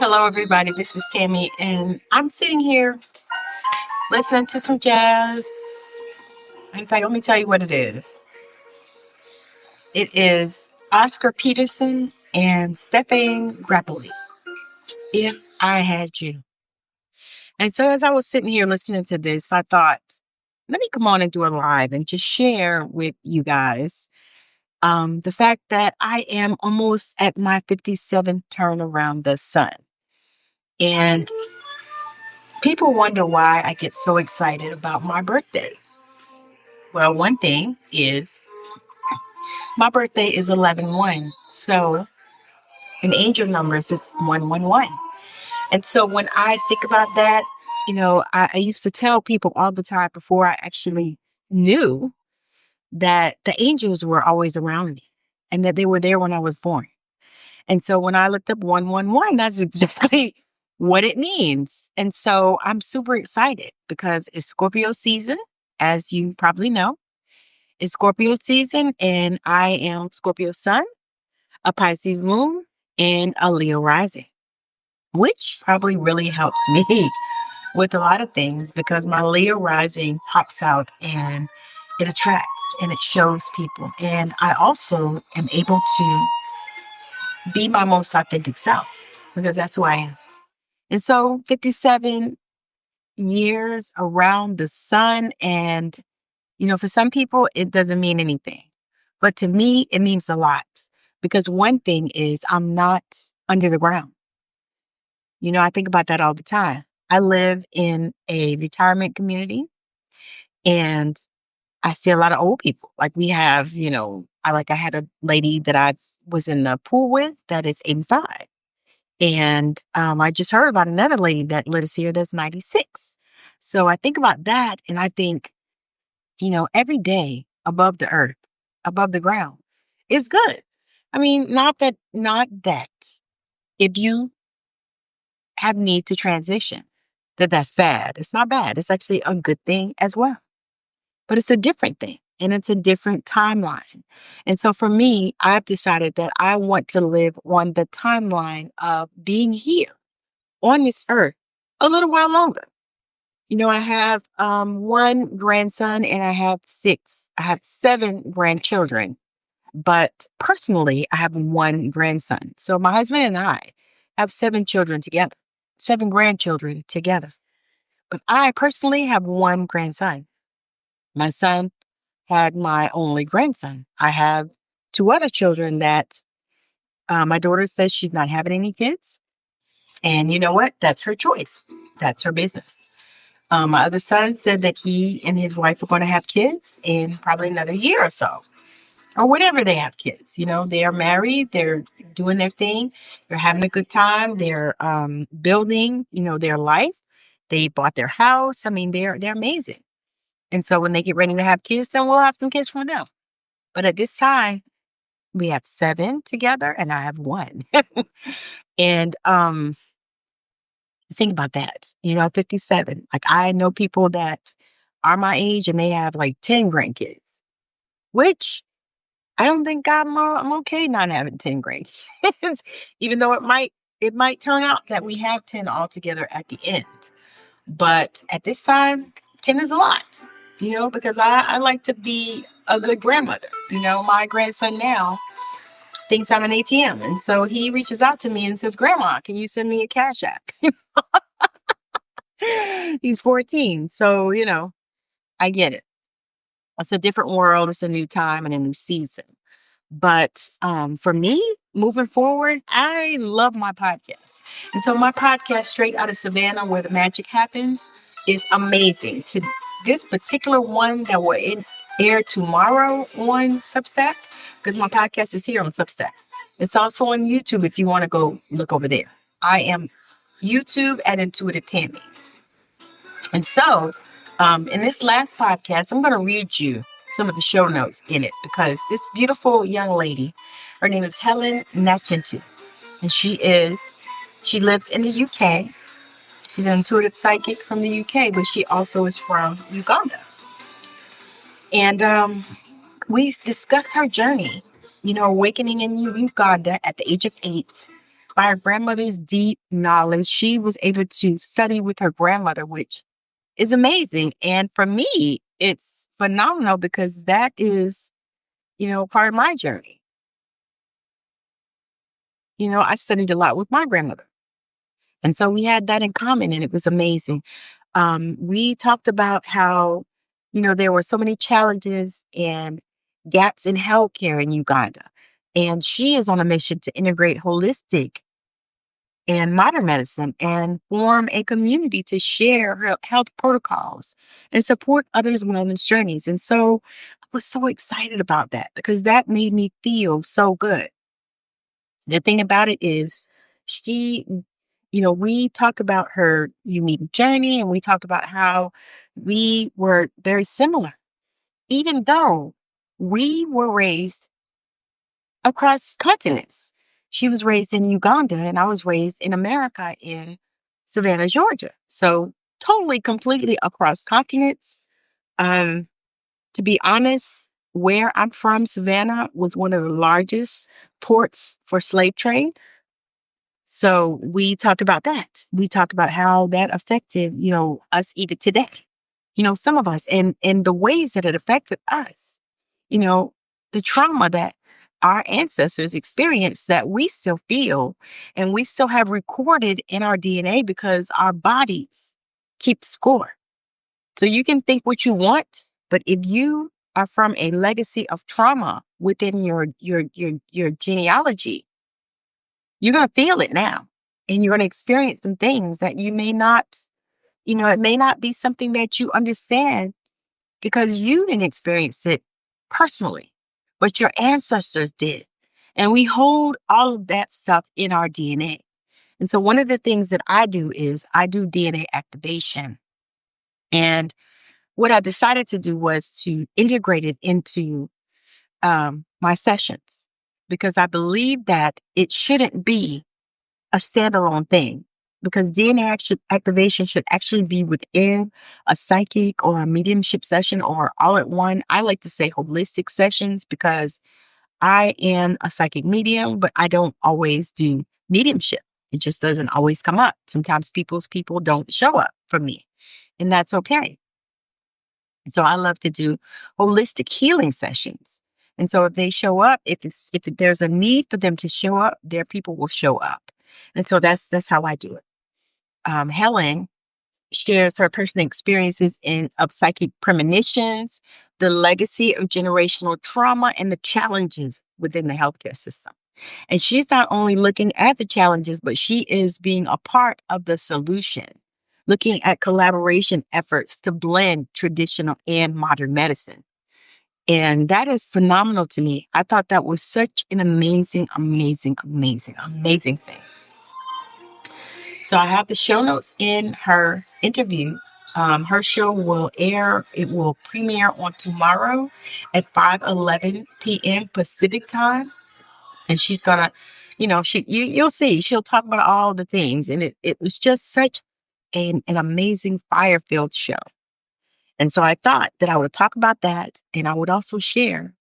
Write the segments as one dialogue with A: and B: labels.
A: Hello, everybody. This is Tammy, and I'm sitting here listening to some jazz. In fact, let me tell you what it is. It is Oscar Peterson and Stefan Grappelli. If I Had You. And so, as I was sitting here listening to this, I thought, let me come on and do a live and just share with you guys the fact that I am almost at my 57th turn around the sun. And people wonder why I get so excited about my birthday. Well, one thing is my birthday is 11/1. So in angel numbers, it's 111. And so when I think about that, I used to tell people all the time before I actually knew that the angels were always around me and that they were there when I was born. And so when I looked up 111, that's exactly what it means. And so I'm super excited because it's Scorpio season, as you probably know. It's Scorpio season, and I am Scorpio sun, a Pisces moon, and a Leo rising, which probably really helps me with a lot of things because my Leo rising pops out and it attracts and it shows people. And I also am able to be my most authentic self because that's who I am. And so 57 years around the sun, and for some people, it doesn't mean anything. But to me, it means a lot because one thing is I'm not under the ground. I think about that all the time. I live in a retirement community and I see a lot of old people. Like we have, I had a lady that I was in the pool with that is 85. And I just heard about another lady that lives here that's 96. So I think about that and I think, every day above the earth, above the ground is good. I mean, not that if you have need to transition, that's bad. It's not bad. It's actually a good thing as well. But it's a different thing and it's a different timeline. And so for me, I've decided that I want to live on the timeline of being here on this earth a little while longer. I have one grandson and I have seven grandchildren, but personally, I have one grandson. So my husband and I have seven children together, seven grandchildren together. But I personally have one grandson. My son had my only grandson. I have two other children that my daughter says she's not having any kids. And you know what? That's her choice. That's her business. My other son said that he and his wife are going to have kids in probably another year or so, or whenever they have kids. They are married, they're doing their thing, they're having a good time, they're building, their life. They bought their house. I mean, they're amazing. And so when they get ready to have kids, then we'll have some kids for them. But at this time, we have seven together, and I have one. And think about that. 57. Like I know people that are my age and they have like 10 grandkids, which I don't think I'm okay not having 10 grandkids, even though it might turn out that we have 10 altogether at the end. But at this time, 10 is a lot, because I like to be a good grandmother. My grandson now thinks I'm an ATM. And so he reaches out to me and says, Grandma, can you send me a cash app? He's 14. So, I get it. It's a different world. It's a new time and a new season. But for me, moving forward, I love my podcast. And so my podcast, Straight Out of Savannah, Where the Magic Happens, is amazing. To this particular one that will air tomorrow on Substack, because my podcast is here on Substack. It's also on YouTube if you want to go look over there. I am YouTube at Intuitive Tammy. And so, in this last podcast, I'm going to read you some of the show notes in it because this beautiful young lady, her name is Helen Nachentu, and she lives in the UK. She's an intuitive psychic from the UK, but she also is from Uganda. And we discussed her journey, awakening in Uganda at the age of 8, by her grandmother's deep knowledge. She was able to study with her grandmother, which is amazing. And for me, it's phenomenal because that is, part of my journey. I studied a lot with my grandmother. And so we had that in common, and it was amazing. We talked about how, there were so many challenges and gaps in healthcare in Uganda. And she is on a mission to integrate holistic and modern medicine and form a community to share her health protocols and support others' wellness journeys. And so I was so excited about that because that made me feel so good. The thing about it is, she, we talked about her unique journey and we talked about how we were very similar, even though we were raised across continents. She was raised in Uganda and I was raised in America in Savannah, Georgia. So totally, completely across continents. Um, to be honest, where I'm from, Savannah was one of the largest ports for slave trade. So we talked about that. We talked about how that affected, us even today. Some of us and the ways that it affected us. You know, the trauma that our ancestors experienced that we still feel and we still have recorded in our DNA because our bodies keep the score. So you can think what you want, but if you are from a legacy of trauma within your genealogy, you're going to feel it now. And you're going to experience some things that you may not, it may not be something that you understand because you didn't experience it personally, but your ancestors did. And we hold all of that stuff in our DNA. And so one of the things that I do is I do DNA activation. And what I decided to do was to integrate it into my sessions because I believe that it shouldn't be a standalone thing because activation should actually be within a psychic or a mediumship session or all at one. I like to say holistic sessions because I am a psychic medium, but I don't always do mediumship. It just doesn't always come up. Sometimes people don't show up for me, and that's okay. So I love to do holistic healing sessions. And so if they show up, if there's a need for them to show up, their people will show up. And so that's how I do it. Helen shares her personal experiences of psychic premonitions, the legacy of generational trauma, and the challenges within the healthcare system. And she's not only looking at the challenges, but she is being a part of the solution, looking at collaboration efforts to blend traditional and modern medicine. And that is phenomenal to me. I thought that was such an amazing, amazing, amazing, amazing thing. So I have the show notes in her interview. Her show will air, it will premiere on tomorrow at 5:11 p.m. Pacific time. And she's gonna, you'll see, she'll talk about all the things. And it was just such an amazing fire-filled show. And so I thought that I would talk about that. And I would also share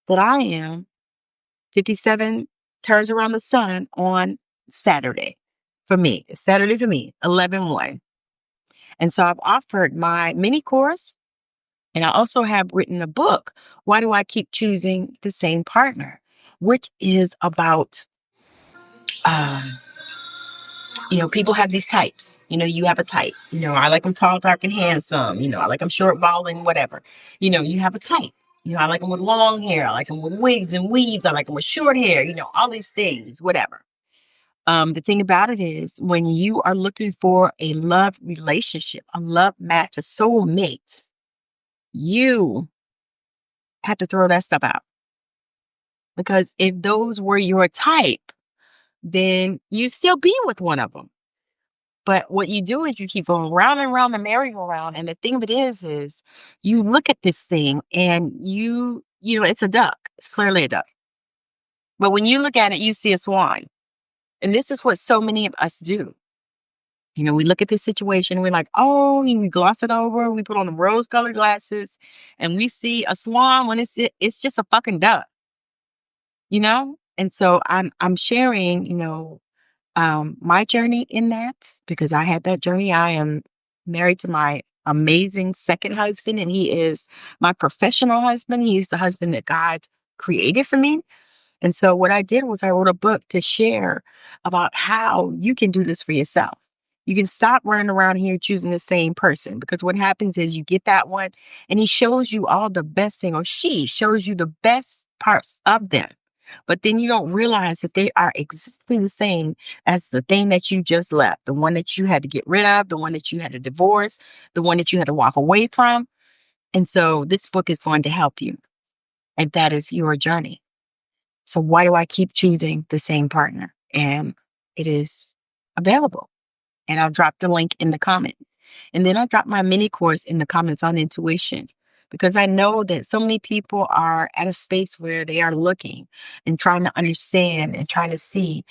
A: that I am 57 turns around the sun on Saturday for me. It's Saturday for me, 11/1. And so I've offered my mini course and I also have written a book, Why Do I Keep Choosing the Same Partner? Which is about, um, people have these types. You have a type. I like them tall, dark, and handsome. I like them short, bald, and whatever. You have a type. I like them with long hair. I like them with wigs and weaves. I like them with short hair. All these things, whatever. The thing about it is when you are looking for a love relationship, a love match, a soulmate, you have to throw that stuff out. Because if those were your type, then you still be with one of them. But what you do is you keep going round and round the merry-go-round. And the thing of it is you look at this thing and it's a duck. It's clearly a duck. But when you look at it, you see a swan. And this is what so many of us do. We look at this situation and we're like, oh, and we gloss it over. We put on the rose-colored glasses and we see a swan when it's just a fucking duck, And so I'm sharing, my journey in that, because I had that journey. I am married to my amazing second husband, and he is my professional husband. He's the husband that God created for me. And so what I did was I wrote a book to share about how you can do this for yourself. You can stop running around here choosing the same person, because what happens is you get that one and he shows you all the best thing, or she shows you the best parts of them. But then you don't realize that they are exactly the same as the thing that you just left, the one that you had to get rid of, the one that you had to divorce, the one that you had to walk away from. And so this book is going to help you. And that is your journey. So why do I keep choosing the same partner? And it is available. And I'll drop the link in the comments. And then I'll drop my mini course in the comments on intuition, because I know that so many people are at a space where they are looking and trying to understand and trying to see,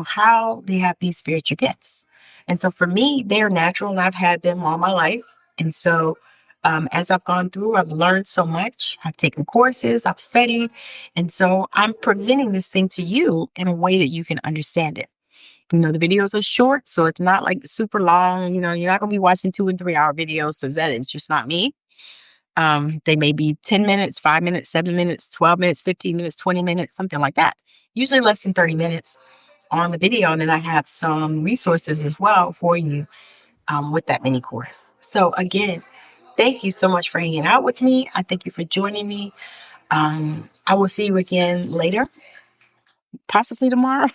A: how they have these spiritual gifts. And so for me, they are natural and I've had them all my life. And so as I've gone through, I've learned so much. I've taken courses, I've studied. And so I'm presenting this thing to you in a way that you can understand it. The videos are short, so it's not like super long. You're not going to be watching 2 and 3 hour videos, because that is just not me. They may be 10 minutes, 5 minutes, 7 minutes, 12 minutes, 15 minutes, 20 minutes, something like that. Usually less than 30 minutes on the video. And then I have some resources as well for you with that mini course. So again, thank you so much for hanging out with me. I thank you for joining me. I will see you again later, possibly tomorrow.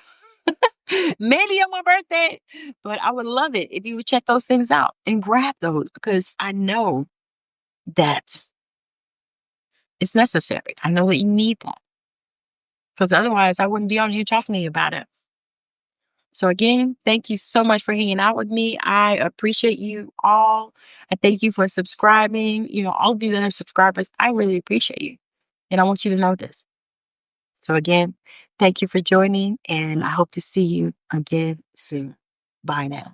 A: Maybe on my birthday, but I would love it if you would check those things out and grab those, because I know that it's necessary. I know that you need that, because otherwise I wouldn't be on here talking to you about it. So again, thank you so much for hanging out with me. I appreciate you all. I thank you for subscribing. All of you that are subscribers, I really appreciate you. And I want you to know this. So again, thank you for joining, and I hope to see you again soon. Bye now.